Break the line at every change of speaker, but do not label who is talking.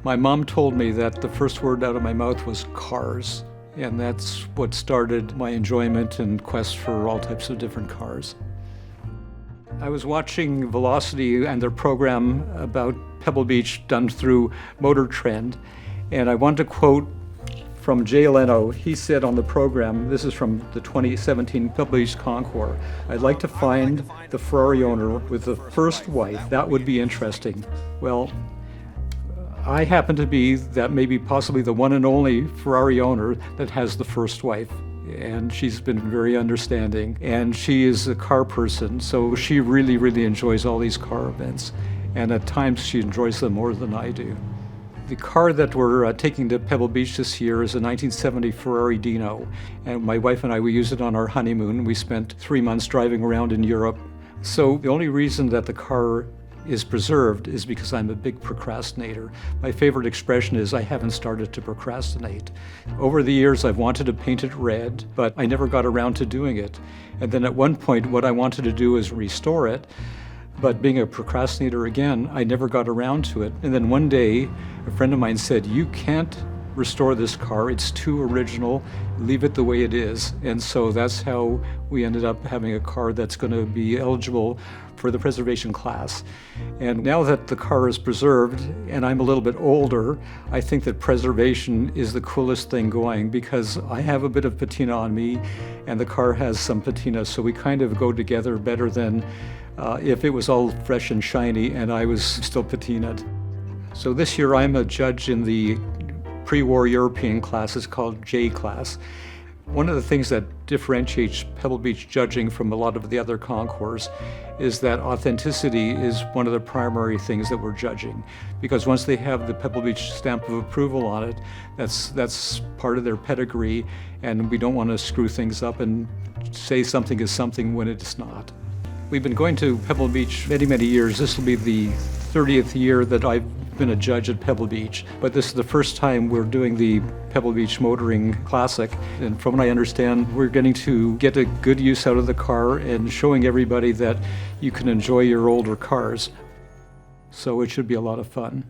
My mom told me that the first word out of my mouth was cars, and that's what started my enjoyment and quest for all types of different cars. I was watching Velocity and their program about Pebble Beach done through Motor Trend, and I want to quote from Jay Leno. He said on the program, this is from the 2017 Pebble Beach Concours, "I'd like to find the Ferrari owner with the first wife. That would be interesting." Well, I happen to be that maybe possibly the one and only Ferrari owner that has the first wife. And she's been very understanding, and she is a car person, so she really, really enjoys all these car events, and at times she enjoys them more than I do. The car that we're taking to Pebble Beach this year is a 1970 Ferrari Dino, and my wife and I, we used it on our honeymoon. We spent 3 months driving around in Europe. So the only reason that the car is preserved is because I'm a big procrastinator. My favorite expression is I haven't started to procrastinate. Over the years I've wanted to paint it red, but I never got around to doing it. And then at one point what I wanted to do is restore it, but being a procrastinator again, I never got around to it. And then one day a friend of mine said, "You can't restore this car, it's too original, leave it the way it is." And so that's how we ended up having a car that's going to be eligible for the preservation class. And now that the car is preserved and I'm a little bit older, I think that preservation is the coolest thing going, because I have a bit of patina on me and the car has some patina, so we kind of go together better than if it was all fresh and shiny and I was still patinaed. So this year I'm a judge in the pre-war European class. Is called J class. One of the things that differentiates Pebble Beach judging from a lot of the other concours is that authenticity is one of the primary things that we're judging, because once they have the Pebble Beach stamp of approval on it, that's part of their pedigree, and we don't want to screw things up and say something is something when it's not. We've been going to Pebble Beach many, many years. This will be the 30th year that I've been a judge at Pebble Beach, but this is the first time we're doing the Pebble Beach Motoring Classic, and from what I understand, we're getting to get a good use out of the car and showing everybody that you can enjoy your older cars. So it should be a lot of fun.